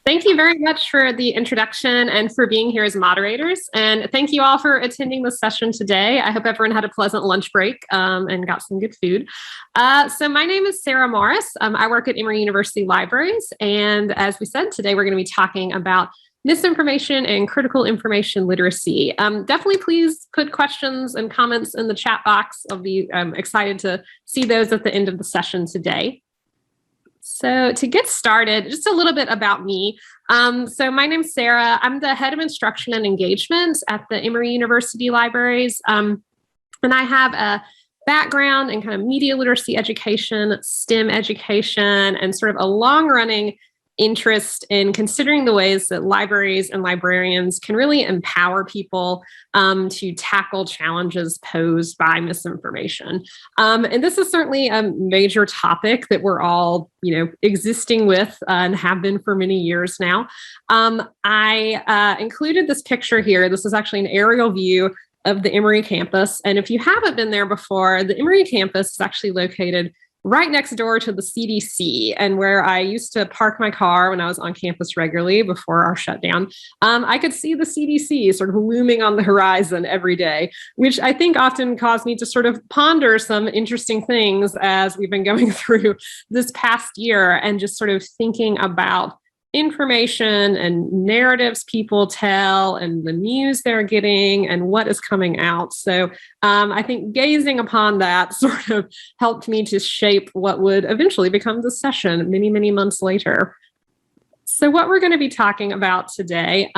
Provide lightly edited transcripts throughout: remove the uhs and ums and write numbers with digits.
Thank you very much for the introduction and for being here as moderators. And thank you all for attending this session today. I hope everyone had a pleasant lunch break and got some good food. So my name is Sarah Morris. I work at Emory University Libraries. And as we said, today we're going to be talking about misinformation and critical information literacy. Definitely please put questions and comments in the chat box. I'll be excited to see those at the end of the session today. So to get started, just a little bit about me. So my name's Sarah. I'm the head of instruction and engagement at the Emory University Libraries. And I have a background in kind of media literacy education, STEM education, and sort of a long-running interest in considering the ways that libraries and librarians can really empower people to tackle challenges posed by misinformation. And this is certainly a major topic that we're all, existing with and have been for many years now. I included this picture here. This is actually an aerial view of the Emory campus. And if you haven't been there before, the Emory campus is actually located right next door to the CDC, and where I used to park my car when I was on campus regularly before our shutdown. I could see the CDC sort of looming on the horizon every day, which I think often caused me to sort of ponder some interesting things as we've been going through this past year and just sort of thinking about information and narratives people tell and the news they're getting and what is coming out. So I think gazing upon that sort of helped me to shape what would eventually become the session many, many months later. So what we're going to be talking about today,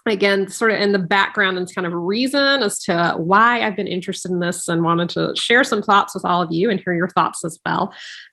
again, sort of in the background and kind of reason as to why I've been interested in this and wanted to share some thoughts with all of you and hear your thoughts as well,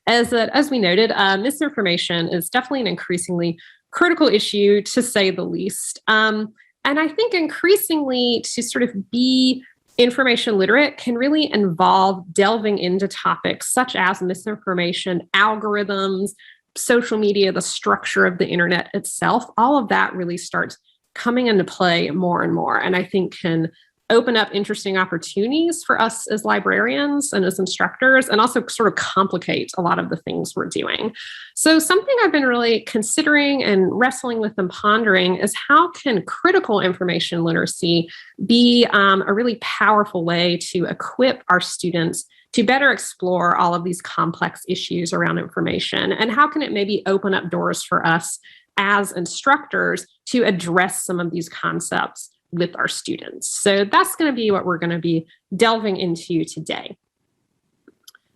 is that, as we noted, misinformation is definitely an increasingly critical issue, to say the least. And I think increasingly to sort of be information literate can really involve delving into topics such as misinformation, algorithms, social media, the structure of the internet itself. All of that really starts coming into play more and more, and I think can open up interesting opportunities for us as librarians and as instructors, and also sort of complicate a lot of the things we're doing. So something I've been really considering and wrestling with and pondering is how can critical information literacy be a really powerful way to equip our students to better explore all of these complex issues around information, and how can it maybe open up doors for us as instructors to address some of these concepts with our students. So that's going to be what we're going to be delving into today.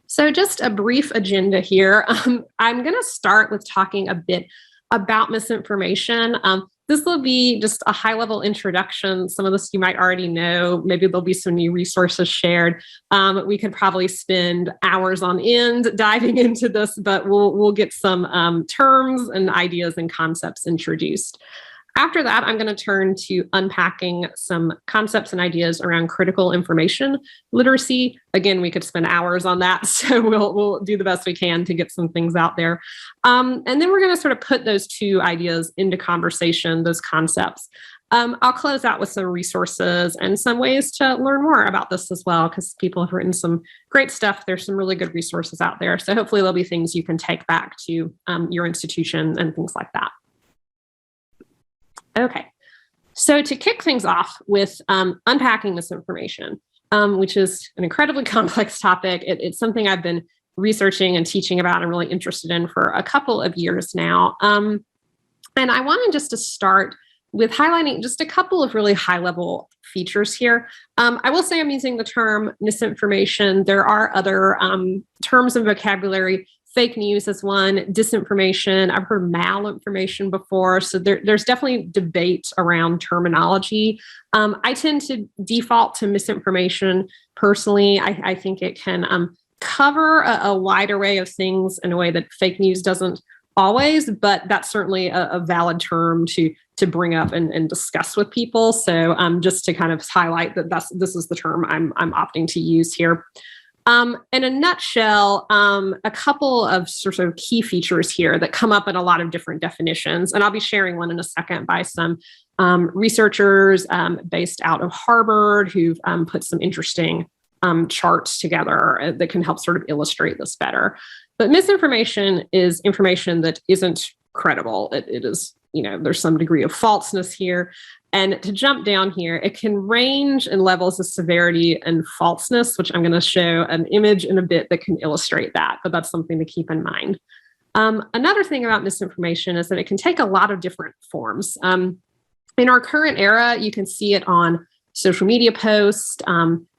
So just a brief agenda here. I'm going to start with talking a bit about misinformation. This will be just a high-level introduction. Some of this you might already know. Maybe there'll be some new resources shared. We could probably spend hours on end diving into this, but we'll get some terms and ideas and concepts introduced. After that, I'm going to turn to unpacking some concepts and ideas around critical information literacy. Again, we could spend hours on that, so we'll do the best we can to get some things out there. And then we're going to sort of put those two ideas into conversation, those concepts. I'll close out with some resources and some ways to learn more about this as well, because people have written some great stuff. There's some really good resources out there. So hopefully there'll be things you can take back to your institution and things like that. Okay, so to kick things off with unpacking misinformation, which is an incredibly complex topic. It's something I've been researching and teaching about and really interested in for a couple of years now. And I wanted just to start with highlighting just a couple of really high-level features here. I will say I'm using the term misinformation. There are other terms and vocabulary. Fake news is one, disinformation. I've heard malinformation before. So there's definitely debate around terminology. I tend to default to misinformation personally. I think it can cover a wide array of things in a way that fake news doesn't always, but that's certainly a valid term to bring up and discuss with people. So just to kind of highlight that this is the term I'm opting to use here. In a nutshell, a couple of sort of key features here that come up in a lot of different definitions, and I'll be sharing one in a second by some researchers based out of Harvard who've put some interesting charts together that can help sort of illustrate this better. But misinformation is information that isn't credible. It is, there's some degree of falseness here. And to jump down here, it can range in levels of severity and falseness, which I'm going to show an image in a bit that can illustrate that, but that's something to keep in mind. Another thing about misinformation is that it can take a lot of different forms. In our current era, you can see it on social media posts,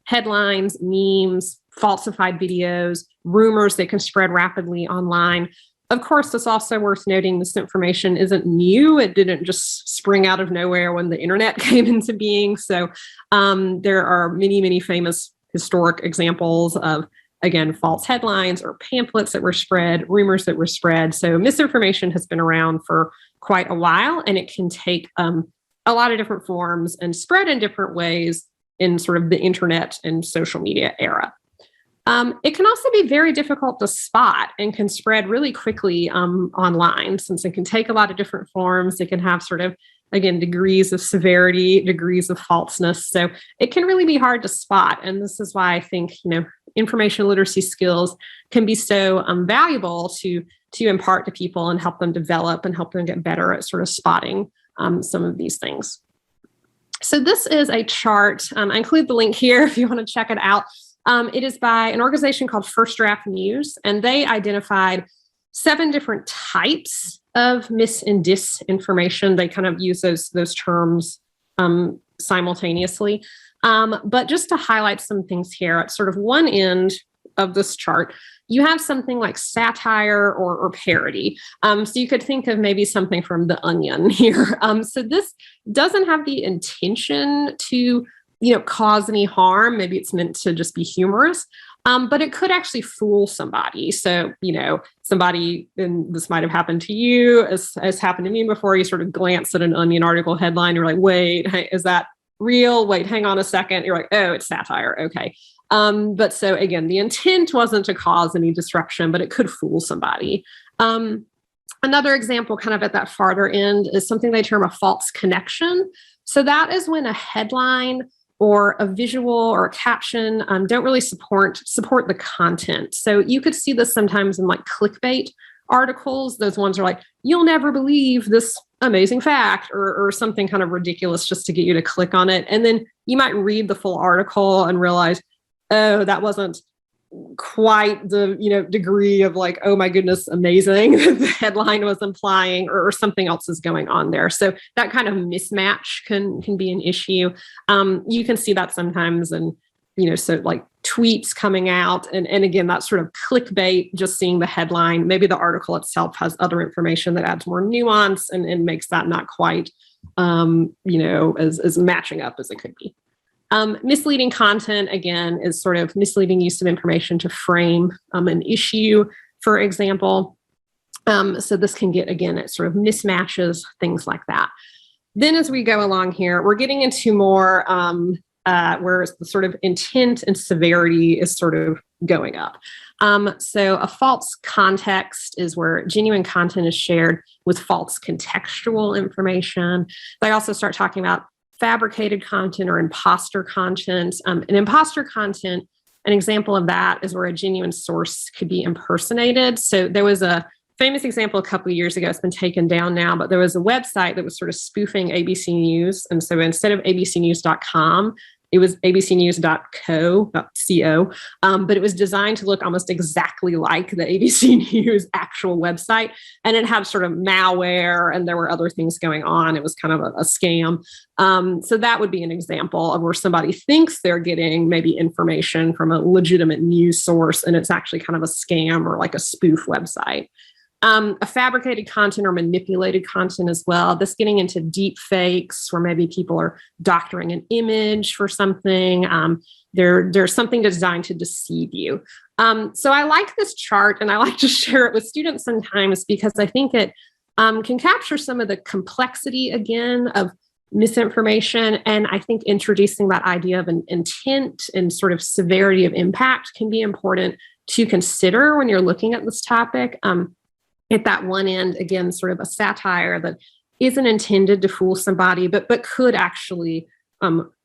headlines, memes, falsified videos, rumors that can spread rapidly online. Of course, it's also worth noting this information isn't new. It didn't just spring out of nowhere when the internet came into being. So there are many, many famous historic examples of, again, false headlines or pamphlets that were spread, rumors that were spread. So misinformation has been around for quite a while, and it can take a lot of different forms and spread in different ways in sort of the internet and social media era. It can also be very difficult to spot and can spread really quickly online, since it can take a lot of different forms. It can have sort of, again, degrees of severity, degrees of falseness. So it can really be hard to spot. And this is why I think, information literacy skills can be so valuable to impart to people and help them develop and help them get better at sort of spotting some of these things. So this is a chart. I include the link here if you want to check it out. It is by an organization called First Draft News, and they identified 7 different types of mis and disinformation. They kind of use those terms simultaneously. But just to highlight some things here, at sort of one end of this chart, you have something like satire or parody. So you could think of maybe something from The Onion here. So this doesn't have the intention to cause any harm. Maybe it's meant to just be humorous, but it could actually fool somebody. So, somebody, and this might have happened to you, as happened to me before, you sort of glance at an Onion article headline, you're like, wait, is that real? Wait, hang on a second. You're like, oh, it's satire. Okay. But so again, the intent wasn't to cause any disruption, but it could fool somebody. Another example kind of at that farther end is something they term a false connection. So that is when a headline or a visual or a caption don't really support the content. So you could see this sometimes in like clickbait articles. Those ones are like, you'll never believe this amazing fact, or something kind of ridiculous just to get you to click on it. And then you might read the full article and realize, oh, that wasn't quite the degree of like, oh my goodness, amazing that the headline was implying, or something else is going on there. So that kind of mismatch can be an issue. You can see that sometimes in so like tweets coming out, and again, that sort of clickbait, just seeing the headline. Maybe the article itself has other information that adds more nuance and makes that not quite as matching up as it could be. Misleading content, again, is sort of misleading use of information to frame an issue, for example. So this can get, again, at sort of mismatches, things like that. Then as we go along here, we're getting into more where the sort of intent and severity is sort of going up. So a false context is where genuine content is shared with false contextual information. They also start talking about fabricated content or imposter content. And imposter content, an example of that is where a genuine source could be impersonated. So there was a famous example a couple of years ago. It's been taken down now, but there was a website that was sort of spoofing ABC News. And so instead of abcnews.com, it was abcnews.co, but it was designed to look almost exactly like the ABC News actual website. And it had sort of malware, and there were other things going on. It was kind of a scam. So that would be an example of where somebody thinks they're getting maybe information from a legitimate news source, and it's actually kind of a scam or like a spoof website. A fabricated content or manipulated content as well. This getting into deep fakes, where maybe people are doctoring an image for something. There's something designed to deceive you. So I like this chart, and I like to share it with students sometimes, because I think it can capture some of the complexity, again, of misinformation. And I think introducing that idea of an intent and sort of severity of impact can be important to consider when you're looking at this topic. At that one end, again, sort of a satire that isn't intended to fool somebody, but could actually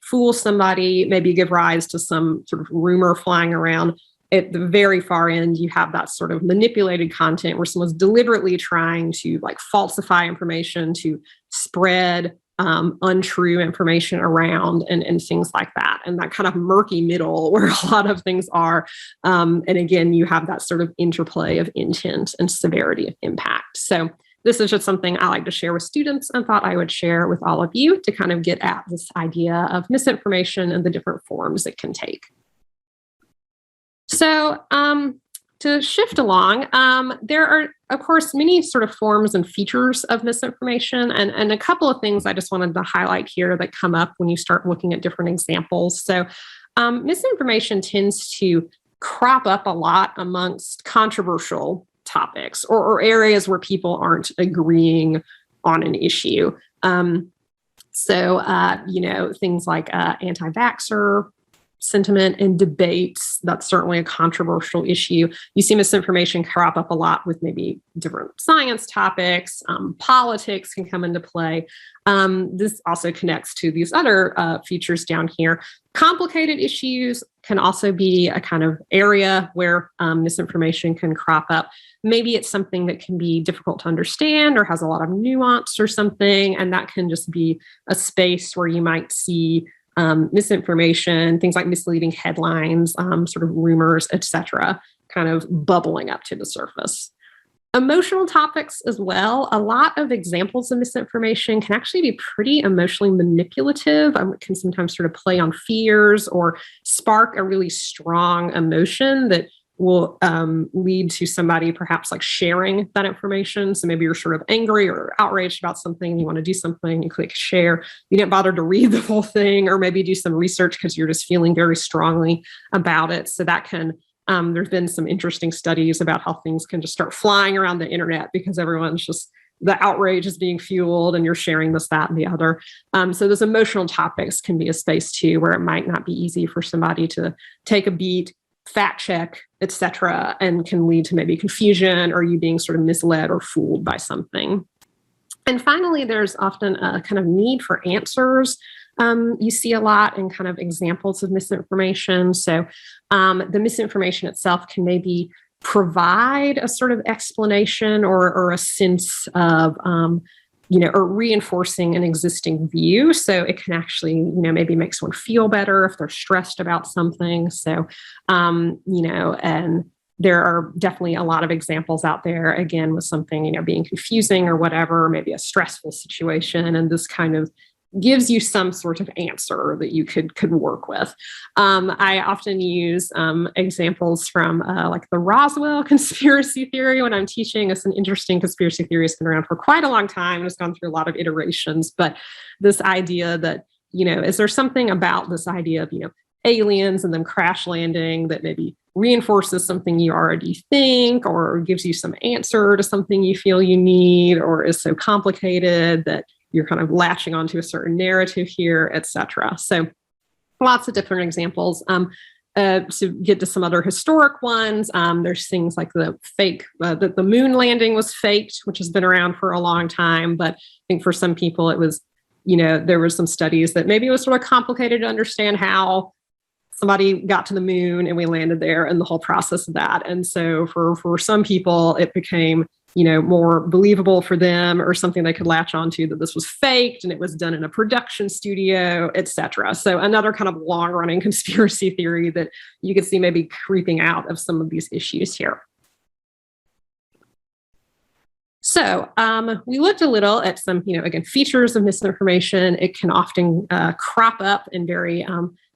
fool somebody, maybe give rise to some sort of rumor flying around. at the very far end, you have that sort of manipulated content where someone's deliberately trying to like falsify information, to spread untrue information around and things like that. And that kind of murky middle where a lot of things are. And again, you have that sort of interplay of intent and severity of impact. So this is just something I like to share with students and thought I would share with all of you to kind of get at this idea of misinformation and the different forms it can take. So to shift along, there are, of course, many sort of forms and features of misinformation, and a couple of things I just wanted to highlight here that come up when you start looking at different examples. So misinformation tends to crop up a lot amongst controversial topics or areas where people aren't agreeing on an issue. Things like anti-vaxxer sentiment and debates, that's certainly a controversial issue. You see misinformation crop up a lot with maybe different science topics. Politics can come into play. This also connects to these other features down here. Complicated issues can also be a kind of area where misinformation can crop up. Maybe it's something that can be difficult to understand or has a lot of nuance or something, and that can just be a space where you might see misinformation, things like misleading headlines, sort of rumors, etc., kind of bubbling up to the surface. Emotional topics as well. A lot of examples of misinformation can actually be pretty emotionally manipulative. It can sometimes sort of play on fears or spark a really strong emotion that will lead to somebody perhaps like sharing that information. So maybe you're sort of angry or outraged about something, you want to do something, you click share, you didn't bother to read the whole thing, or maybe do some research because you're just feeling very strongly about it. So that can, there's been some interesting studies about how things can just start flying around the internet because everyone's just, the outrage is being fueled and you're sharing this, that, and the other. So those emotional topics can be a space too, where it might not be easy for somebody to take a beat, fact check, etc., and can lead to maybe confusion or you being sort of misled or fooled by something. And finally, there's often a kind of need for answers. You see a lot in kind of examples of misinformation. So the misinformation itself can maybe provide a sort of explanation or a sense of or reinforcing an existing view. So it can actually, maybe make someone feel better if they're stressed about something. So, and there are definitely a lot of examples out there, again, with something, being confusing or whatever, maybe a stressful situation. And this kind of gives you some sort of answer that you could work with. I often use examples from like the Roswell conspiracy theory when I'm teaching. It's an interesting conspiracy theory. It's been around for quite a long time. It's gone through a lot of iterations, but this idea that, is there something about this idea of, aliens and them crash landing that maybe reinforces something you already think or gives you some answer to something you feel you need, or is so complicated that you're kind of latching onto a certain narrative here, et cetera. So lots of different examples. To get to some other historic ones, there's things like the fake, that the moon landing was faked, which has been around for a long time. But I think for some people it was, there were some studies that maybe it was sort of complicated to understand how somebody got to the moon and we landed there and the whole process of that. And so for some people, it became, more believable for them or something they could latch onto that this was faked and it was done in a production studio, et cetera. So another kind of long running conspiracy theory that you could see maybe creeping out of some of these issues here. So we looked a little at some, again, features of misinformation. It can often crop up in very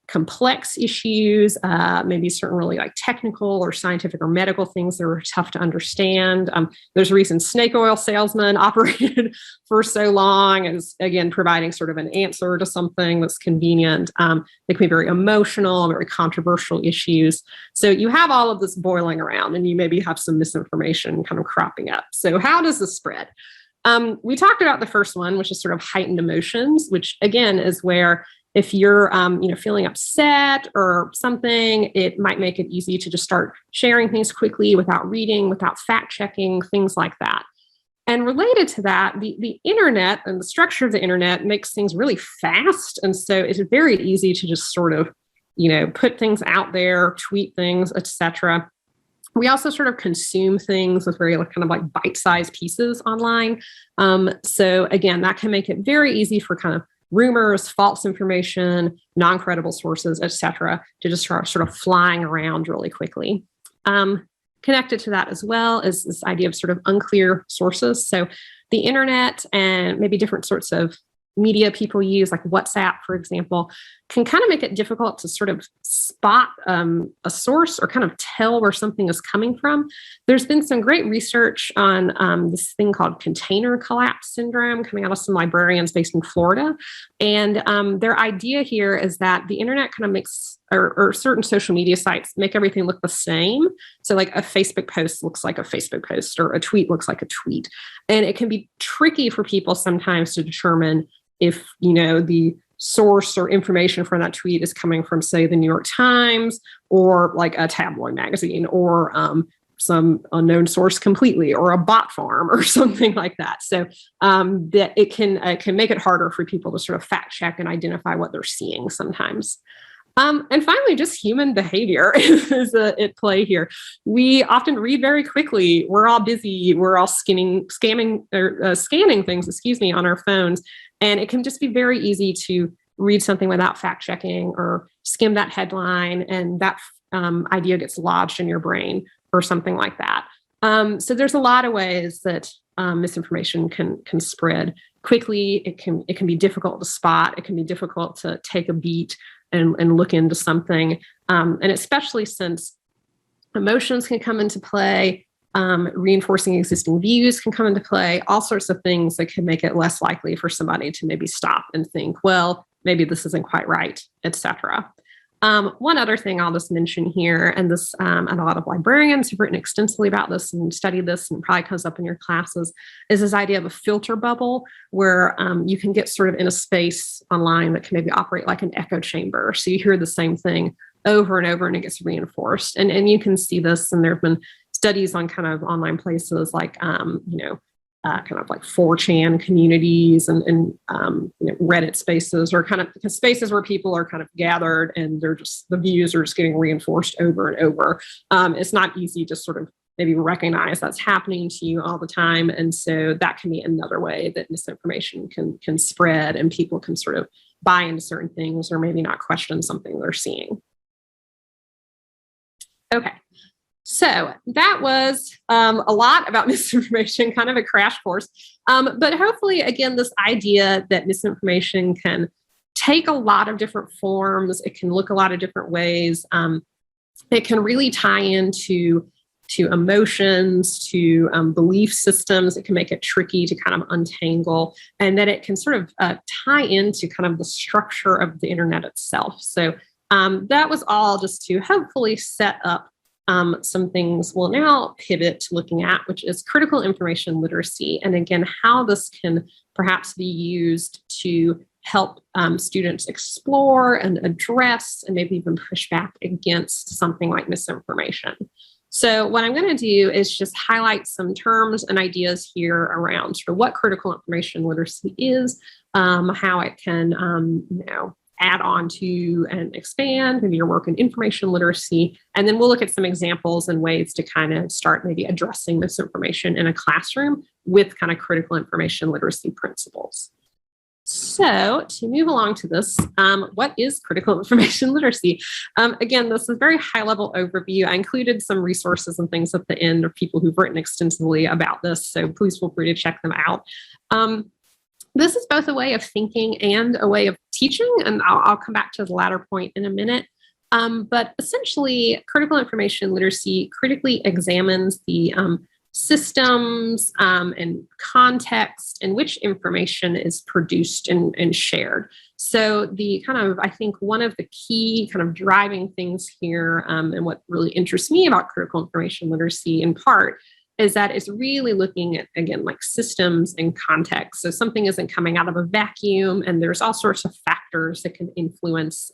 complex issues, maybe certain really like technical or scientific or medical things that are tough to understand. There's a reason snake oil salesmen operated for so long as, again, providing sort of an answer to something that's convenient. They can be very emotional, very controversial issues. So you have all of this boiling around and you maybe have some misinformation kind of cropping up. So how does this spread? We talked about the first one, which is sort of heightened emotions, which again is where if you're, feeling upset or something, it might make it easy to just start sharing things quickly without reading, without fact checking, things like that. And related to that, the internet and the structure of the internet makes things really fast. And so it's very easy to just sort of, put things out there, tweet things, etc. We also sort of consume things with very kind of like bite-sized pieces online. So again, that can make it very easy for kind of rumors, false information, non-credible sources, etc., to just start sort of flying around really quickly. Connected to that as well is this idea of sort of unclear sources. So the internet and maybe different sorts of media people use, like WhatsApp, for example, can kind of make it difficult to sort of spot a source or kind of tell where something is coming from. There's been some great research on this thing called container collapse syndrome coming out of some librarians based in Florida. And their idea here is that the internet kind of makes, or certain social media sites make everything look the same. So like a Facebook post looks like a Facebook post, or a tweet looks like a tweet. And it can be tricky for people sometimes to determine if, the source or information from that tweet is coming from, say, the New York Times or like a tabloid magazine, or some unknown source completely, or a bot farm or something like that. So that it can make it harder for people to sort of fact check and identify what they're seeing sometimes. And finally, just human behavior is at play here. We often read very quickly. We're all busy. We're all scanning things, on our phones. And it can just be very easy to read something without fact checking or skim that headline, and that idea gets lodged in your brain or something like that. So there's a lot of ways that misinformation can spread quickly. It can be difficult to spot. It can be difficult to take a beat and look into something. And especially since emotions can come into play, reinforcing existing views can come into play, all sorts of things that can make it less likely for somebody to maybe stop and think, well, maybe this isn't quite right, etc. One other thing I'll just mention here, and this, and a lot of librarians have written extensively about this and studied this, and probably comes up in your classes, is this idea of a filter bubble, where you can get sort of in a space online that can maybe operate like an echo chamber. So you hear the same thing over and over, and it gets reinforced. And you can see this, and there have been studies on kind of online places like, kind of like 4chan communities and Reddit spaces, or kind of spaces where people are kind of gathered and they're just, the views are just getting reinforced over and over. It's not easy to sort of maybe recognize that's happening to you all the time. And so that can be another way that misinformation can spread, and people can sort of buy into certain things or maybe not question something they're seeing. Okay. So that was a lot about misinformation, kind of a crash course. But hopefully, again, this idea that misinformation can take a lot of different forms, it can look a lot of different ways. It can really tie into emotions, to belief systems. It can make it tricky to kind of untangle, and that it can sort of tie into kind of the structure of the internet itself. So that was all just to hopefully set up some things we'll now pivot to looking at, which is critical information literacy. And again, how this can perhaps be used to help students explore and address and maybe even push back against something like misinformation. So what I'm going to do is just highlight some terms and ideas here around sort of what critical information literacy is, how it can, add on to and expand maybe your work in information literacy. And then we'll look at some examples and ways to kind of start maybe addressing misinformation in a classroom with kind of critical information literacy principles. So to move along to this, what is critical information literacy? Again, this is a very high-level overview. I included some resources and things at the end of people who've written extensively about this, so please feel free to check them out. This is both a way of thinking and a way of teaching, and I'll come back to the latter point in a minute. But essentially, critical information literacy critically examines the systems and context in which information is produced and shared. So the kind of, I think one of the key kind of driving things here, and what really interests me about critical information literacy in part, is that it's really looking at, again, like systems and context. So something isn't coming out of a vacuum, and there's all sorts of factors that can influence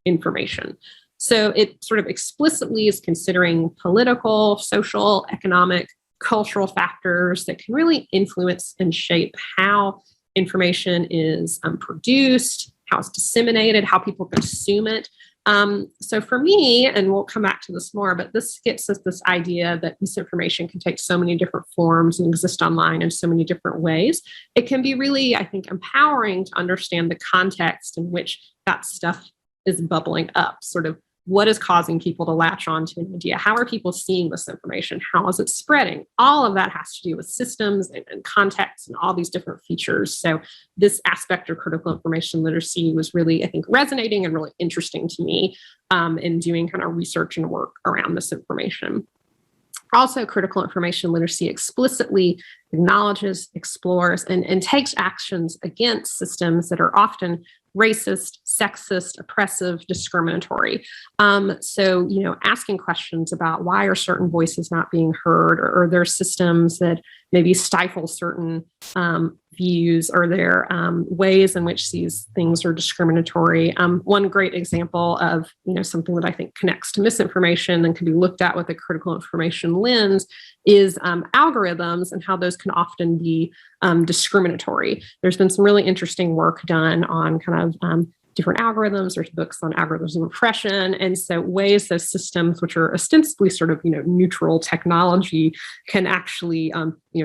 information. So it sort of explicitly is considering political, social, economic, cultural factors that can really influence and shape how information is produced, how it's disseminated, how people consume it. So for me, and we'll come back to this more, but this gets us this idea that misinformation can take so many different forms and exist online in so many different ways. It can be really, I think, empowering to understand the context in which that stuff is bubbling up, sort of what is causing people to latch on to an idea? How are people seeing this information? How is it spreading? All of that has to do with systems and context and all these different features. So this aspect of critical information literacy was really, I think, resonating and really interesting to me in doing kind of research and work around misinformation. Also, critical information literacy explicitly acknowledges, explores, and takes actions against systems that are often racist, sexist, oppressive, discriminatory. So, asking questions about why are certain voices not being heard, or there are systems that maybe stifle certain views, or there ways in which these things are discriminatory. One great example of something that I think connects to misinformation and can be looked at with a critical information lens is algorithms and how those can often be discriminatory. There's been some really interesting work done on kind of different algorithms. There's books on algorithms of oppression. And so ways those systems, which are ostensibly sort of, neutral technology, can actually,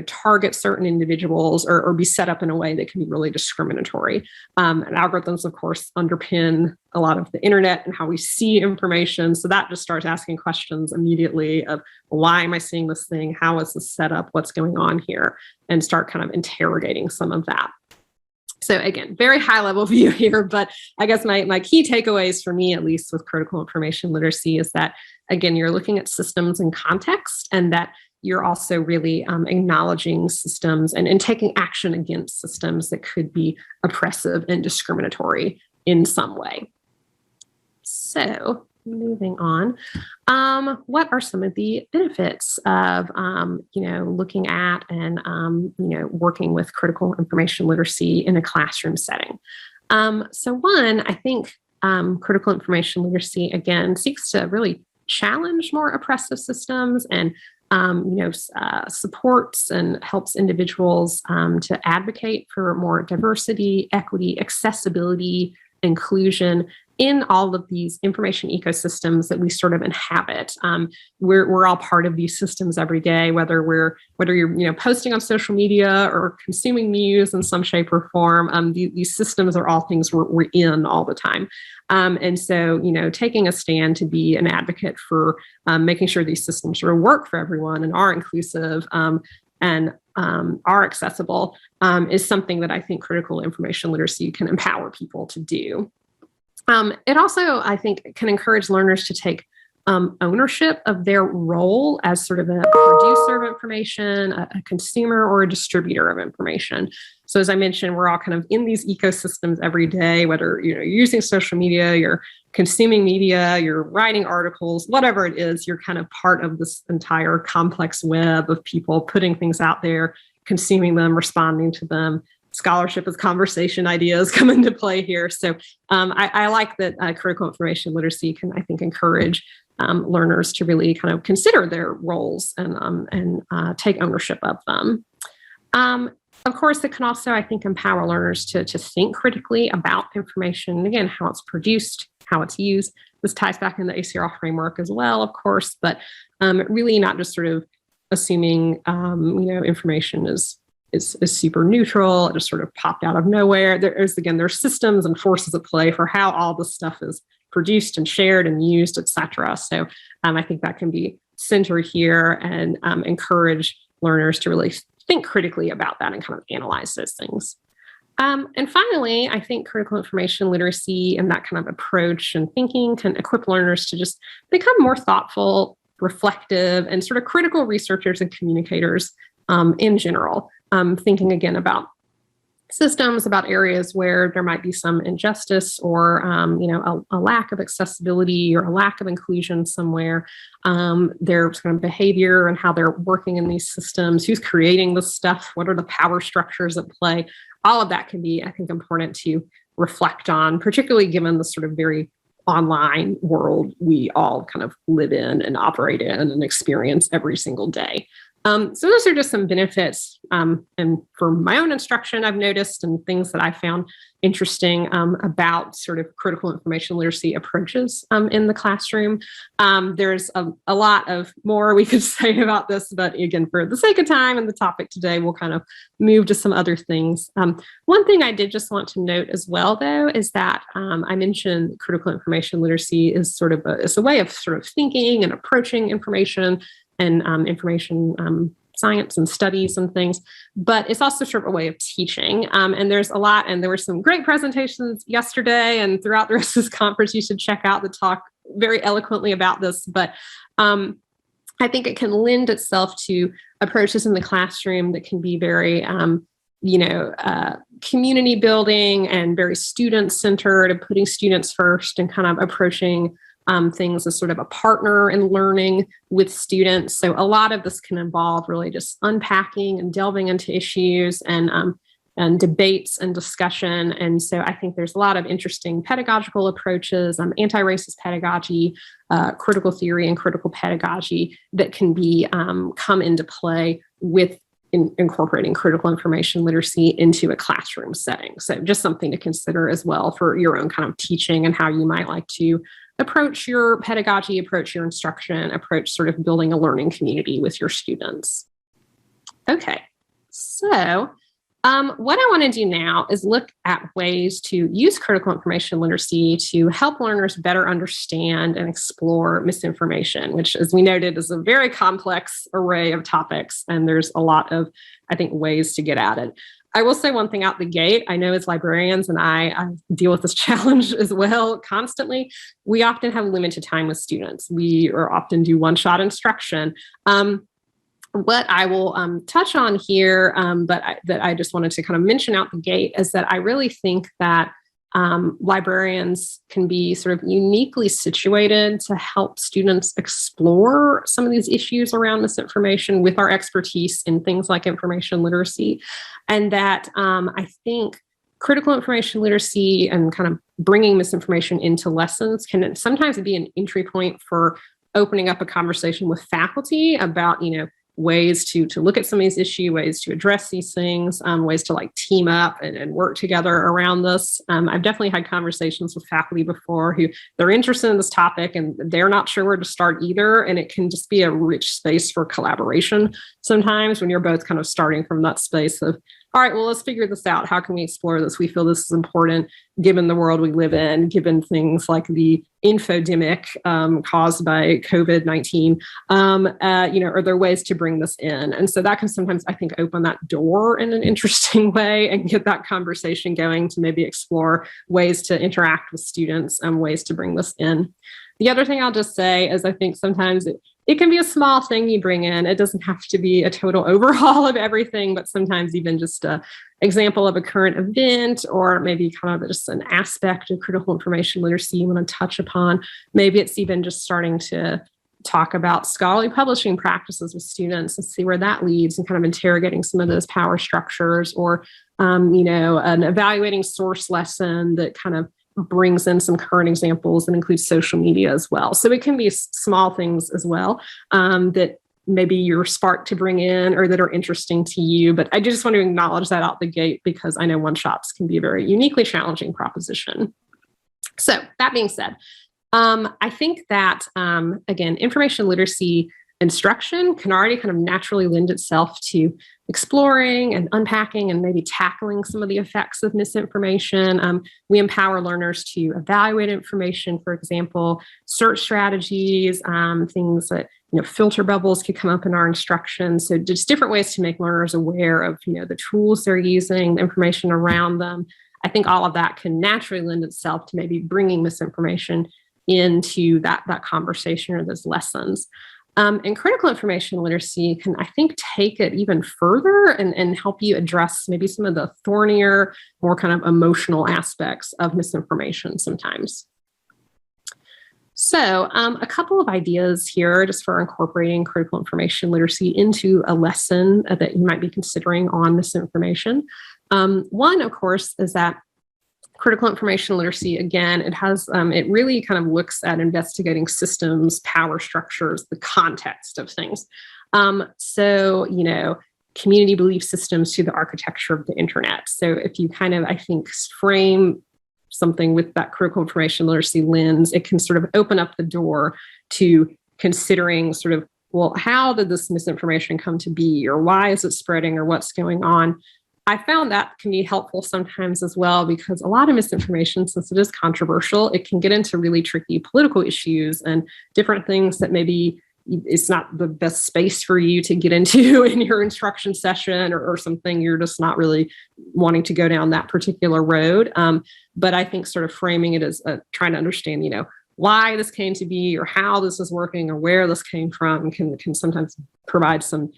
target certain individuals or be set up in a way that can be really discriminatory. And algorithms, of course, underpin a lot of the internet and how we see information. So that just starts asking questions immediately of, why am I seeing this thing? How is this set up? What's going on here? And start kind of interrogating some of that. So again, very high level view here, but I guess my key takeaways for me, at least with critical information literacy, is that, again, you're looking at systems and context, and that you're also really acknowledging systems and taking action against systems that could be oppressive and discriminatory in some way. So moving on, what are some of the benefits of, looking at and, working with critical information literacy in a classroom setting? So one, I think critical information literacy, again, seeks to really challenge more oppressive systems and, supports and helps individuals to advocate for more diversity, equity, accessibility, inclusion in all of these information ecosystems that we sort of inhabit. We're all part of these systems every day, whether you're posting on social media or consuming news in some shape or form. These systems are all things we're in all the time. And so, taking a stand to be an advocate for making sure these systems sort of work for everyone and are inclusive and are accessible is something that I think critical information literacy can empower people to do. It also, I think, can encourage learners to take ownership of their role as sort of a producer of information, a consumer, or a distributor of information. So as I mentioned, we're all kind of in these ecosystems every day, whether you're using social media, you're consuming media, you're writing articles, whatever it is, you're kind of part of this entire complex web of people putting things out there, consuming them, responding to them. Scholarship as conversation ideas come into play here. So I like that critical information literacy can, I think, encourage learners to really kind of consider their roles and take ownership of them. Of course, it can also, I think, empower learners to think critically about information, and again, how it's produced, how it's used. This ties back in the ACR framework as well, of course, but really not just sort of assuming, information is super neutral. It just sort of popped out of nowhere. There's systems and forces at play for how all this stuff is produced and shared and used, et cetera. So I think that can be centered here and encourage learners to really think critically about that and kind of analyze those things. And finally, I think critical information literacy and that kind of approach and thinking can equip learners to just become more thoughtful, reflective, and sort of critical researchers and communicators in general. Thinking again about systems, about areas where there might be some injustice or, a lack of accessibility or a lack of inclusion somewhere, their kind of behavior and how they're working in these systems, who's creating the stuff, what are the power structures at play. All of that can be, I think, important to reflect on, particularly given the sort of very online world we all kind of live in and operate in and experience every single day. So those are just some benefits. And for my own instruction, I've noticed, and things that I found interesting about sort of critical information literacy approaches in the classroom. There's a lot of more we could say about this, but again, for the sake of time and the topic today, we'll kind of move to some other things. One thing I did just want to note as well, though, is that I mentioned critical information literacy is sort of it's a way of sort of thinking and approaching information and information science and studies and things, but it's also sort of a way of teaching. And there's a lot, and there were some great presentations yesterday and throughout the rest of this conference. You should check out the talk very eloquently about this, but I think it can lend itself to approaches in the classroom that can be very, community building and very student-centered, and putting students first and kind of approaching things as sort of a partner in learning with students. So a lot of this can involve really just unpacking and delving into issues and debates and discussion. And so I think there's a lot of interesting pedagogical approaches, anti-racist pedagogy, critical theory, and critical pedagogy that can be come into play with incorporating critical information literacy into a classroom setting. So just something to consider as well for your own kind of teaching and how you might like to approach your pedagogy, approach your instruction, approach sort of building a learning community with your students. Okay, so what I want to do now is look at ways to use critical information literacy to help learners better understand and explore misinformation, which, as we noted, is a very complex array of topics, and there's a lot of, I think, ways to get at it. I will say one thing out the gate. I know as librarians, and I deal with this challenge as well constantly, we often have limited time with students. We often do one-shot instruction. What I will touch on here, that I just wanted to kind of mention out the gate, is that I really think that librarians can be sort of uniquely situated to help students explore some of these issues around misinformation with our expertise in things like information literacy. And that I think critical information literacy and kind of bringing misinformation into lessons can sometimes be an entry point for opening up a conversation with faculty about, ways to look at some of these issues, ways to address these things, ways to like team up and work together around this. I've definitely had conversations with faculty before who they're interested in this topic and they're not sure where to start either. And it can just be a rich space for collaboration sometimes when you're both kind of starting from that space of, all right, well, let's figure this out. How can we explore this? We feel this is important given the world we live in, given things like the infodemic caused by COVID-19. Are there ways to bring this in? And so that can sometimes, I think, open that door in an interesting way and get that conversation going to maybe explore ways to interact with students and ways to bring this in. The other thing I'll just say is I think sometimes it can be a small thing you bring in. It doesn't have to be a total overhaul of everything, but sometimes even just an example of a current event, or maybe kind of just an aspect of critical information literacy you want to touch upon. Maybe it's even just starting to talk about scholarly publishing practices with students and see where that leads, and kind of interrogating some of those power structures, or an evaluating source lesson that kind of brings in some current examples and includes social media as well. So it can be small things as well that maybe you're sparked to bring in or that are interesting to you. But I just want to acknowledge that out the gate because I know one-shots can be a very uniquely challenging proposition. So that being said, I think that, again, information literacy instruction can already kind of naturally lend itself to exploring and unpacking and maybe tackling some of the effects of misinformation. We empower learners to evaluate information, for example, search strategies, things that, filter bubbles could come up in our instruction. So just different ways to make learners aware of, the tools they're using, the information around them. I think all of that can naturally lend itself to maybe bringing misinformation into that conversation or those lessons. And critical information literacy can, I think, take it even further and help you address maybe some of the thornier, more kind of emotional aspects of misinformation sometimes. So a couple of ideas here just for incorporating critical information literacy into a lesson that you might be considering on misinformation. One, of course, is that critical information literacy, again, it really kind of looks at investigating systems, power structures, the context of things. So, community belief systems to the architecture of the internet. So if you kind of, I think, frame something with that critical information literacy lens, it can sort of open up the door to considering sort of, well, how did this misinformation come to be, or why is it spreading, or what's going on? I found that can be helpful sometimes as well, because a lot of misinformation, since it is controversial, it can get into really tricky political issues and different things that maybe it's not the best space for you to get into in your instruction session, or something you're just not really wanting to go down that particular road. But I think sort of framing it as trying to understand, why this came to be, or how this is working, or where this came from, can sometimes provide some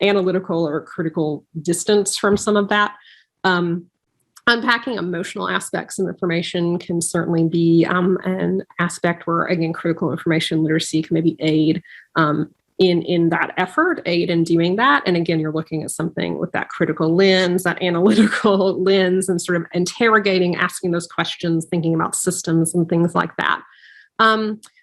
analytical or critical distance from some of that. Unpacking emotional aspects of information can certainly be an aspect where, again, critical information literacy can maybe aid in that effort, aid in doing that. And again, you're looking at something with that critical lens, that analytical lens, and sort of interrogating, asking those questions, thinking about systems and things like that.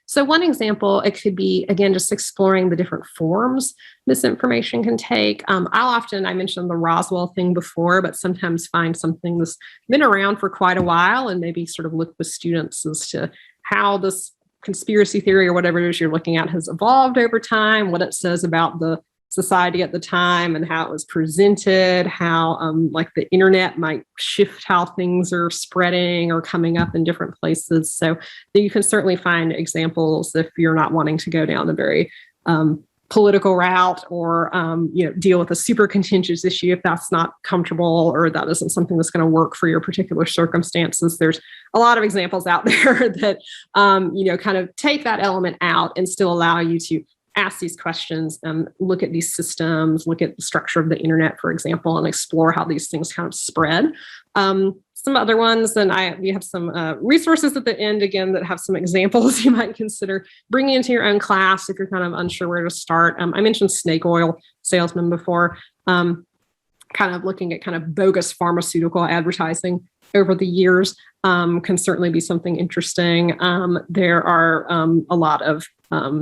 So one example, it could be, again, just exploring the different forms misinformation can take. I mentioned the Roswell thing before, but sometimes find something that's been around for quite a while and maybe sort of look with students as to how this conspiracy theory or whatever it is you're looking at has evolved over time, what it says about the society at the time and how it was presented, how like the internet might shift how things are spreading or coming up in different places. So you can certainly find examples if you're not wanting to go down a very political route, or deal with a super contentious issue if that's not comfortable, or that isn't something that's going to work for your particular circumstances. There's a lot of examples out there that kind of take that element out and still allow you to ask these questions and look at these systems, look at the structure of the internet, for example, and explore how these things kind of spread. Some other ones, and we have some resources at the end, again, that have some examples you might consider bringing into your own class if you're kind of unsure where to start. I mentioned snake oil salesman before, kind of looking at kind of bogus pharmaceutical advertising over the years can certainly be something interesting. There are a lot of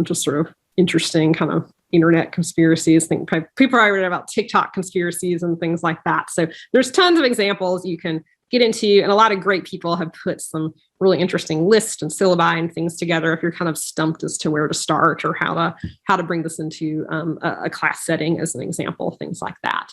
just sort of interesting kind of internet conspiracies. Think people are read about TikTok conspiracies and things like that. So there's tons of examples you can get into, and a lot of great people have put some really interesting lists and syllabi and things together if you're kind of stumped as to where to start or how to bring this into a class setting as an example, things like that.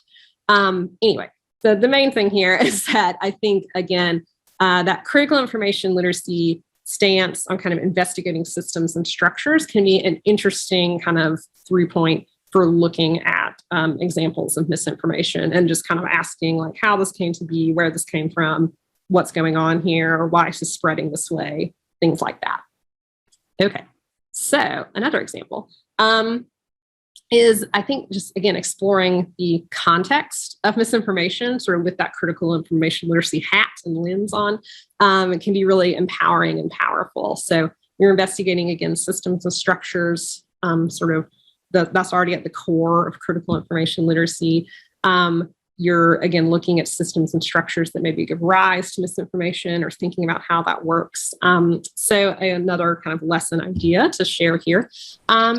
Anyway, the main thing here is that I think, again, that critical information literacy stance on kind of investigating systems and structures can be an interesting kind of through point for looking at examples of misinformation and just kind of asking like how this came to be, where this came from, what's going on here, or why it's spreading this way, things like that. Okay, so another example is, I think, just again, exploring the context of misinformation, sort of with that critical information literacy hat and lens on. It can be really empowering and powerful. So you're investigating, again, systems and structures, that's already at the core of critical information literacy. You're, again, looking at systems and structures that maybe give rise to misinformation or thinking about how that works. So another kind of lesson idea to share here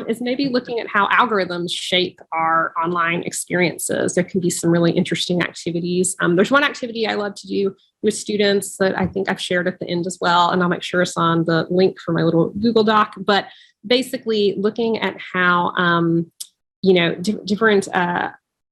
is maybe looking at how algorithms shape our online experiences. There can be some really interesting activities. There's one activity I love to do with students that I think I've shared at the end as well, and I'll make sure it's on the link for my little Google Doc. But basically looking at how, different,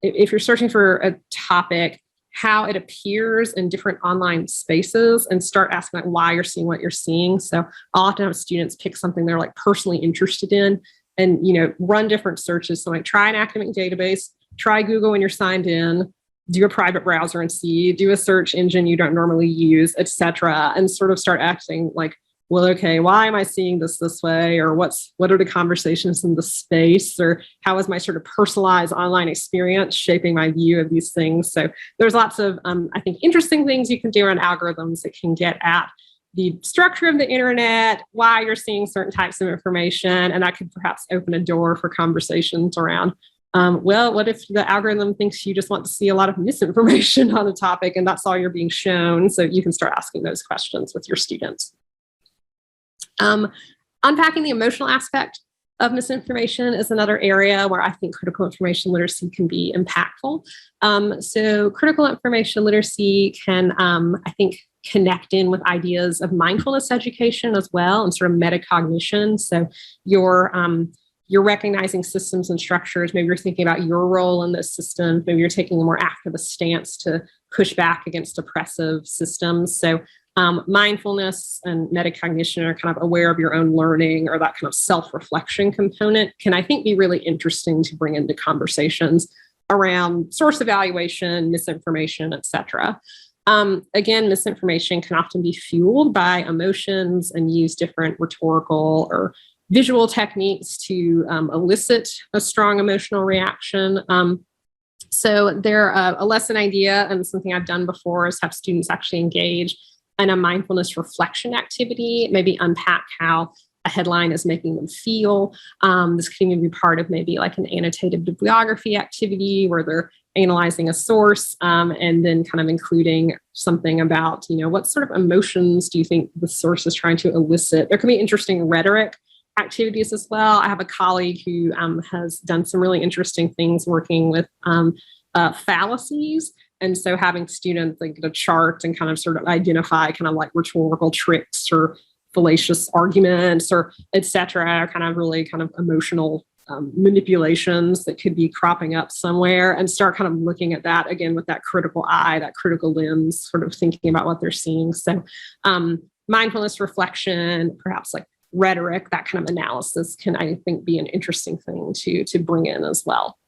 if you're searching for a topic, how it appears in different online spaces, and start asking like why you're seeing what you're seeing. So I'll often have students pick something they're like personally interested in and, run different searches. So like try an academic database, try Google when you're signed in, do a private browser and see, do a search engine you don't normally use, etc., and sort of start acting like, well, okay, why am I seeing this way? Or what are the conversations in the space? Or how is my sort of personalized online experience shaping my view of these things? So there's lots of, I think, interesting things you can do around algorithms that can get at the structure of the internet, why you're seeing certain types of information, and that could perhaps open a door for conversations around, well, what if the algorithm thinks you just want to see a lot of misinformation on a topic and that's all you're being shown? So you can start asking those questions with your students. Unpacking the emotional aspect of misinformation is another area where I think critical information literacy can be impactful. So critical information literacy can, I think, connect in with ideas of mindfulness education as well, and sort of metacognition. So you're recognizing systems and structures. Maybe you're thinking about your role in this system. Maybe you're taking a more activist stance to push back against oppressive systems. So mindfulness and metacognition are kind of aware of your own learning, or that kind of self-reflection component can, I think, be really interesting to bring into conversations around source evaluation, misinformation, et cetera. Again, misinformation can often be fueled by emotions and use different rhetorical or visual techniques to elicit a strong emotional reaction. So a lesson idea, and something I've done before, is have students actually engage in a mindfulness reflection activity, maybe unpack how a headline is making them feel. This can even be part of maybe like an annotated bibliography activity where they're analyzing a source, and then kind of including something about, what sort of emotions do you think the source is trying to elicit? There can be interesting rhetoric activities as well. I have a colleague who has done some really interesting things working with fallacies. And so having students like get a chart and kind of sort of identify kind of like rhetorical tricks or fallacious arguments or et cetera, kind of really kind of emotional manipulations that could be cropping up somewhere, and start kind of looking at that again with that critical eye, that critical lens, sort of thinking about what they're seeing. So mindfulness reflection, perhaps like rhetoric, that kind of analysis can, I think, be an interesting thing to bring in as well.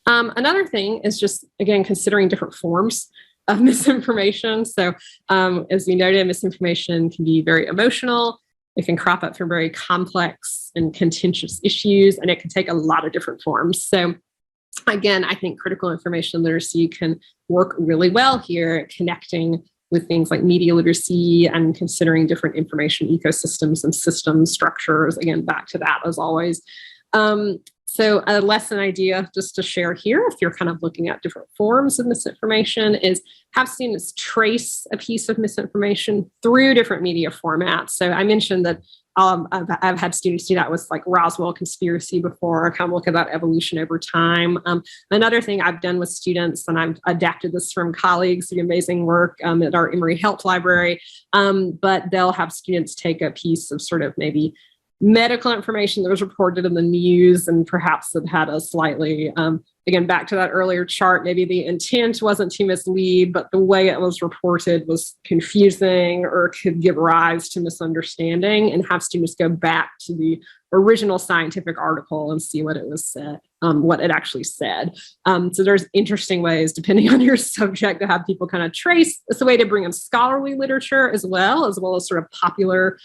Another thing is just, again, considering different forms of misinformation. So as we noted, misinformation can be very emotional. It can crop up from very complex and contentious issues, and it can take a lot of different forms. So again, I think critical information literacy can work really well here, connecting with things like media literacy and considering different information ecosystems and system structures. Again, back to that as always. So a lesson idea just to share here, if you're kind of looking at different forms of misinformation, is have students trace a piece of misinformation through different media formats. So I mentioned that I've had students do that with like Roswell conspiracy before, kind of look at that evolution over time. Another thing I've done with students, and I've adapted this from colleagues, the amazing work at our Emory Health Library, but they'll have students take a piece of sort of maybe medical information that was reported in the news, and perhaps it had a slightly, again, back to that earlier chart, maybe the intent wasn't to mislead, but the way it was reported was confusing or could give rise to misunderstanding, and have students go back to the original scientific article and see what it was said, what it actually said. So there's interesting ways, depending on your subject, to have people kind of trace. It's a way to bring in scholarly literature as well as sort of popular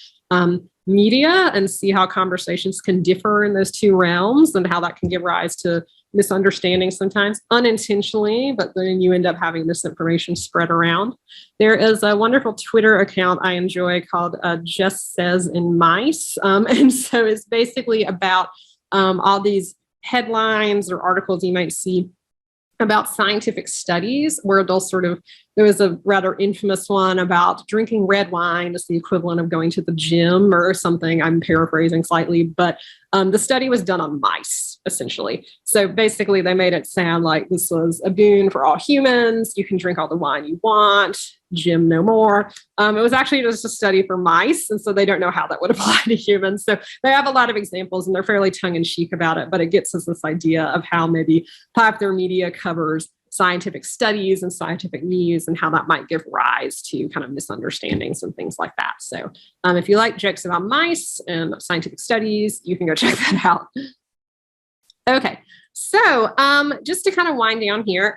media, and see how conversations can differ in those two realms, and how that can give rise to misunderstanding sometimes unintentionally, but then you end up having misinformation spread around. There is a wonderful Twitter account I enjoy called Just Says in Mice. And so it's basically about all these headlines or articles you might see about scientific studies, where they'll there was a rather infamous one about drinking red wine is the equivalent of going to the gym or something. I'm paraphrasing slightly, but the study was done on mice, essentially. So basically they made it sound like this was a boon for all humans. You can drink all the wine you want, gym no more. It was actually just a study for mice, and so they don't know how that would apply to humans. So they have a lot of examples, and they're fairly tongue-in-cheek about it, but it gets us this idea of how maybe popular media covers scientific studies and scientific news, and how that might give rise to kind of misunderstandings and things like that. So if you like jokes about mice and scientific studies, you can go check that out. Okay, so just to kind of wind down here,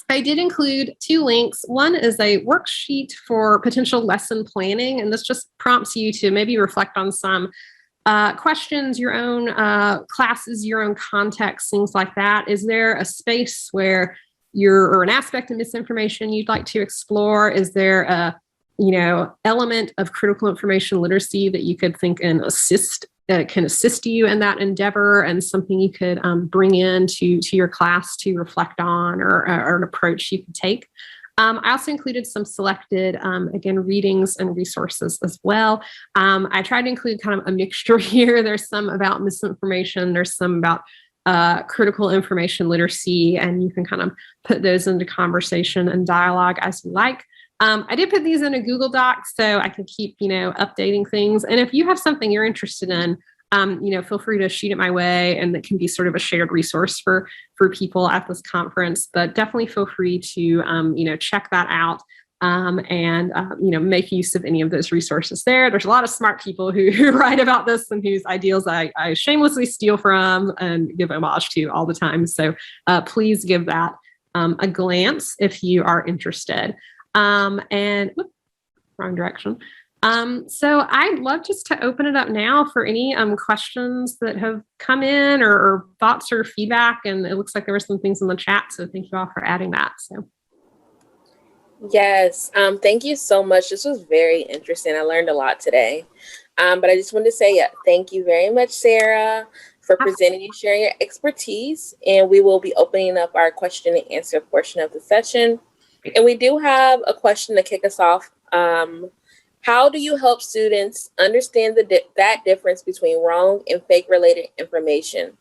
I did include 2 links. One is a worksheet for potential lesson planning, and this just prompts you to maybe reflect on some questions, your own classes, your own context, things like that. Is there a space where or an aspect of misinformation you'd like to explore? Is there a element of critical information literacy that you could think can assist you in that endeavor, and something you could bring in to your class to reflect on, or an approach you could take? I also included some selected, again, readings and resources as well. I tried to include kind of a mixture here. There's some about misinformation. There's some about critical information literacy, and you can kind of put those into conversation and dialogue as you like. I did put these in a Google Doc so I can keep, updating things. And if you have something you're interested in, feel free to shoot it my way, and it can be sort of a shared resource for people at this conference. But definitely feel free to, check that out and make use of any of those resources there. There's a lot of smart people who write about this and whose ideals I shamelessly steal from and give homage to all the time. So please give that a glance if you are interested. Wrong direction. So I'd love just to open it up now for any questions that have come in or thoughts or feedback. And it looks like there were some things in the chat. So thank you all for adding that. So. Yes, thank you so much. This was very interesting. I learned a lot today. But I just wanted to say thank you very much, Sarah, for presenting and sharing your expertise. And we will be opening up our question and answer portion of the session. And we do have a question to kick us off. How do you help students understand that difference between wrong and fake related information?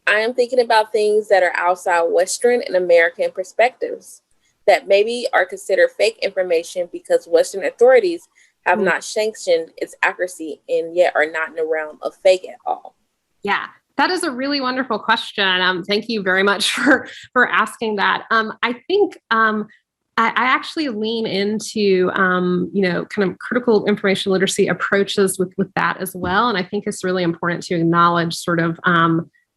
I am thinking about things that are outside Western and American perspectives that maybe are considered fake information because Western authorities have not sanctioned its accuracy and yet are not in the realm of fake at all. Yeah. That is a really wonderful question. Thank you very much for asking that. I think I actually lean into, kind of critical information literacy approaches with that as well. And I think it's really important to acknowledge sort of,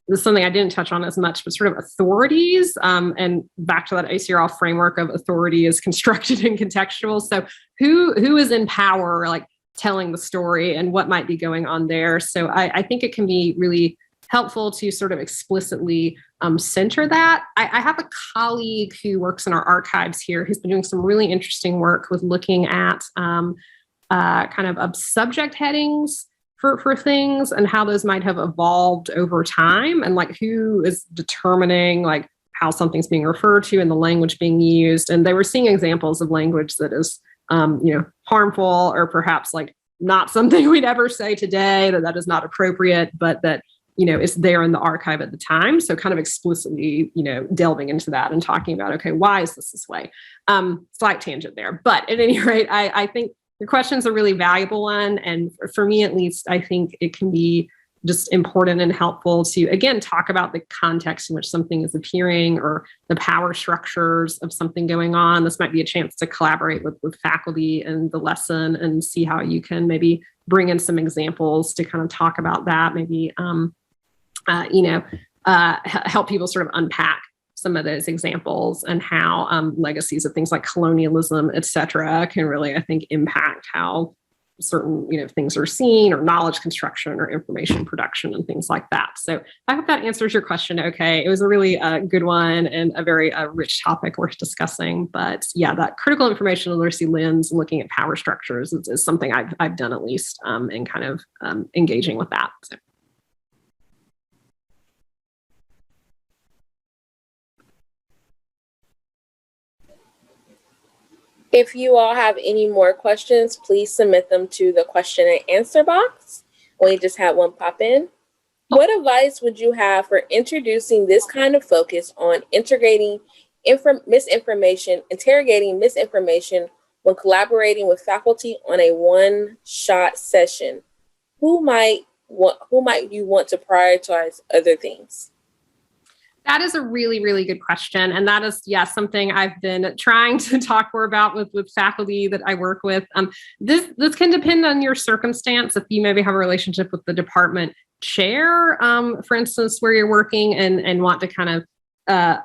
this is something I didn't touch on as much, but sort of authorities, and back to that ACRL framework of authority is constructed and contextual. So who is in power, like telling the story and what might be going on there. So I think it can be really helpful to sort of explicitly center that. I have a colleague who works in our archives here who's been doing some really interesting work with looking at kind of subject headings for things and how those might have evolved over time, and like who is determining like how something's being referred to and the language being used. And they were seeing examples of language that is harmful or perhaps like not something we'd ever say today, that is not appropriate, but that is there in the archive at the time. So kind of explicitly, delving into that and talking about, okay, why is this way? Slight tangent there. But at any rate, I think your question's a really valuable one. And for me, at least, I think it can be just important and helpful to, again, talk about the context in which something is appearing or the power structures of something going on. This might be a chance to collaborate with faculty in the lesson and see how you can maybe bring in some examples to kind of talk about that, maybe help people sort of unpack some of those examples and how legacies of things like colonialism, et cetera, can really, I think, impact how certain, things are seen, or knowledge construction or information production and things like that. So I hope that answers your question. Okay. It was a really good one and a very rich topic worth discussing. But yeah, that critical information literacy lens, looking at power structures is something I've done at least in kind of engaging with that. So. If you all have any more questions, please submit them to the question and answer box. We just had one pop in. What advice would you have for introducing this kind of focus on interrogating misinformation when collaborating with faculty on a one-shot session? Who might you want to prioritize other things? That is a really, really good question. And that is, something I've been trying to talk more about with faculty that I work with. This can depend on your circumstance. If you maybe have a relationship with the department chair, for instance, where you're working and want to kind of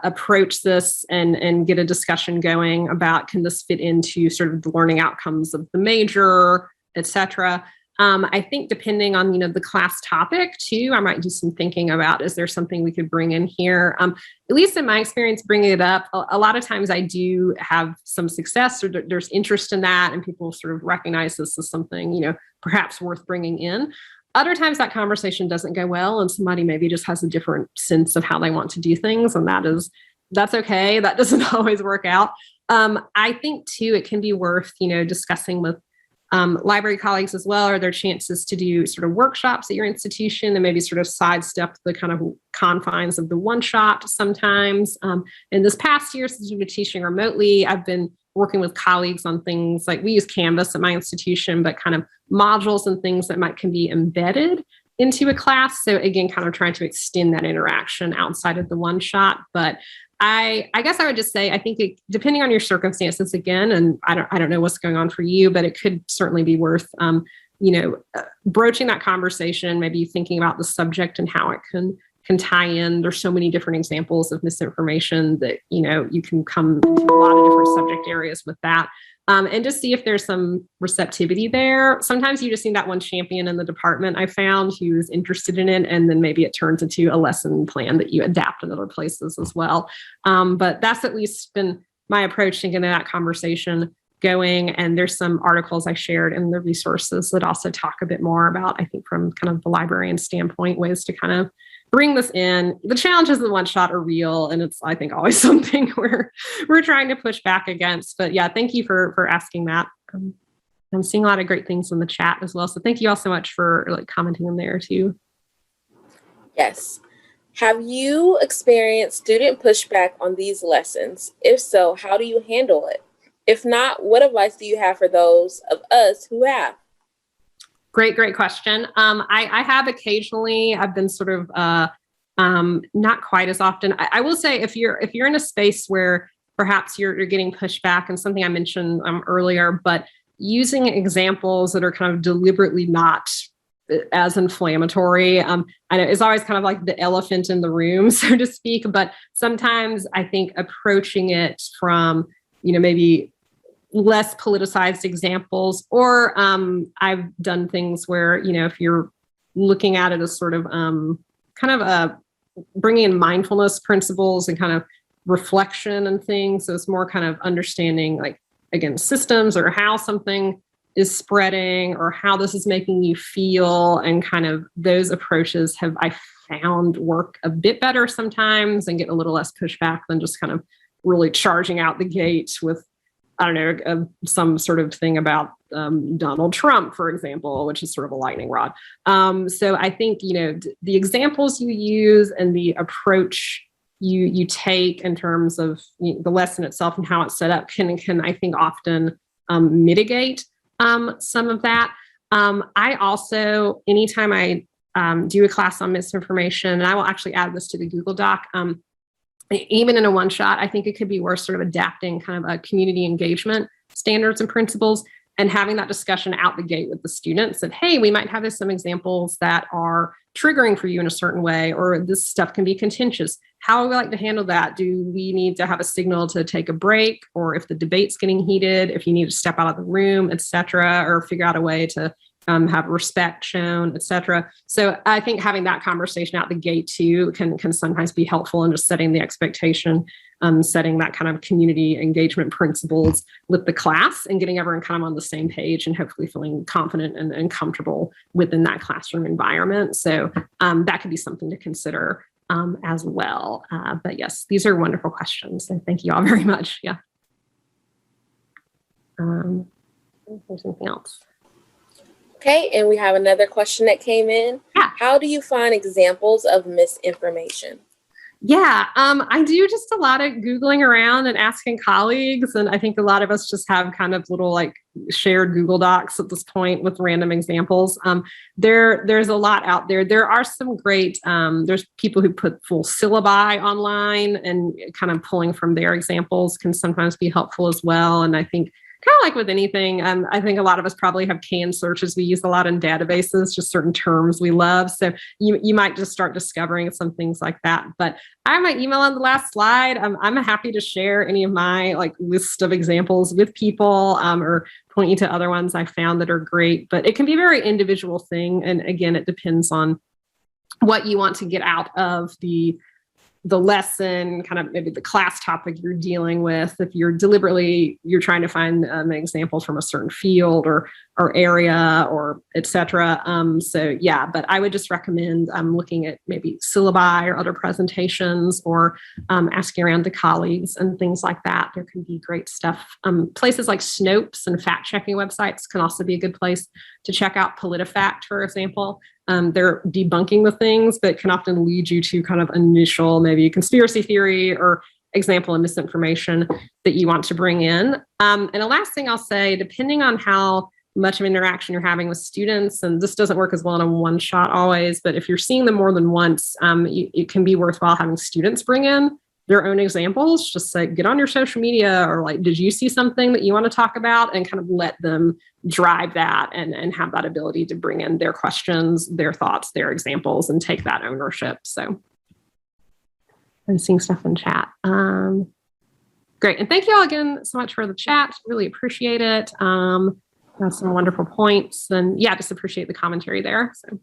approach this and get a discussion going about, can this fit into sort of the learning outcomes of the major, et cetera. I think depending on, the class topic too, I might do some thinking about, is there something we could bring in here? At least in my experience, bringing it up, a lot of times I do have some success, or there's interest in that, and people sort of recognize this as something, perhaps worth bringing in. Other times that conversation doesn't go well, and somebody maybe just has a different sense of how they want to do things, and that's okay. That doesn't always work out. I think too, it can be worth, discussing with library colleagues as well. Are there chances to do sort of workshops at your institution and maybe sort of sidestep the kind of confines of the one shot sometimes? In this past year, since we've been teaching remotely, I've been working with colleagues on things like we use Canvas at my institution, but kind of modules and things that can be embedded into a class. So again, kind of trying to extend that interaction outside of the one shot. But I guess I would just say, I think depending on your circumstances again, and I don't know what's going on for you, but it could certainly be worth, broaching that conversation, maybe thinking about the subject and how it can tie in. There's so many different examples of misinformation that, you can come into a lot of different subject areas with that. And just see if there's some receptivity there. Sometimes you just need that one champion in the department I found who's interested in it, and then maybe it turns into a lesson plan that you adapt in other places as well. But that's at least been my approach to getting that conversation going. And there's some articles I shared in the resources that also talk a bit more about, I think, from kind of the librarian standpoint, ways to kind of bring this in. The challenges of the one shot are real, and it's, I think, always something we're trying to push back against. But yeah, thank you for asking that. I'm seeing a lot of great things in the chat as well. So thank you all so much for commenting in there too. Yes. Have you experienced student pushback on these lessons? If so, how do you handle it? If not, what advice do you have for those of us who have? Great question. I have occasionally, I've been sort of not quite as often. I will say if you're in a space where perhaps you're getting pushback, and something I mentioned earlier, but using examples that are kind of deliberately not as inflammatory, I know it's always kind of like the elephant in the room, so to speak. But sometimes I think approaching it from, maybe less politicized examples, or I've done things where, if you're looking at it as sort of kind of bringing in mindfulness principles and kind of reflection and things. So it's more kind of understanding, like, again, systems or how something is spreading or how this is making you feel. And kind of those approaches I found work a bit better sometimes and get a little less pushback than just kind of really charging out the gate with, I don't know, some sort of thing about Donald Trump, for example, which is sort of a lightning rod. So I think, the examples you use and the approach you take in terms of the lesson itself and how it's set up can I think often mitigate some of that. I also, anytime I do a class on misinformation, and I will actually add this to the Google Doc, even in a one shot, I think it could be worth sort of adapting kind of a community engagement standards and principles and having that discussion out the gate with the students that, hey, we might have some examples that are triggering for you in a certain way, or this stuff can be contentious. How would we like to handle that? Do we need to have a signal to take a break, or if the debate's getting heated, if you need to step out of the room, et cetera, or figure out a way to have respect shown, et cetera. So I think having that conversation out the gate too can sometimes be helpful in just setting the expectation, setting that kind of community engagement principles with the class and getting everyone kind of on the same page and hopefully feeling confident and comfortable within that classroom environment. So that could be something to consider as well. But yes, these are wonderful questions, and thank you all very much. Yeah. If there's anything else. Okay, and we have another question that came in. Yeah. How do you find examples of misinformation? Yeah, I do just a lot of Googling around and asking colleagues. And I think a lot of us just have kind of little shared Google Docs at this point with random examples. There's a lot out there. There are some great, there's people who put full syllabi online, and kind of pulling from their examples can sometimes be helpful as well. And I think kind of like with anything, I think a lot of us probably have canned searches we use a lot in databases, just certain terms we love. So you might just start discovering some things like that. But I have my email on the last slide. I'm happy to share any of my list of examples with people, or point you to other ones I found that are great. But it can be a very individual thing. And again, it depends on what you want to get out of the the lesson, kind of maybe the class topic you're dealing with, if you're trying to find an example from a certain field or area or etc. So yeah, but I would just recommend looking at maybe syllabi or other presentations, or asking around to colleagues and things like that. There can be great stuff. Places like Snopes and fact-checking websites can also be a good place to check out. PolitiFact, for example. They're debunking the things, but can often lead you to kind of initial, maybe conspiracy theory or example of misinformation that you want to bring in. And the last thing I'll say, depending on how much of interaction you're having with students, and this doesn't work as well in a one-shot always, but if you're seeing them more than once, it can be worthwhile having students bring in their own examples. Just say, get on your social media, or like, did you see something that you want to talk about, and kind of let them drive that and have that ability to bring in their questions, their thoughts, their examples, and take that ownership. So I'm seeing stuff in chat. Great. And thank you all again so much for the chat. Really appreciate it. That's some wonderful points, and yeah, just appreciate the commentary there. So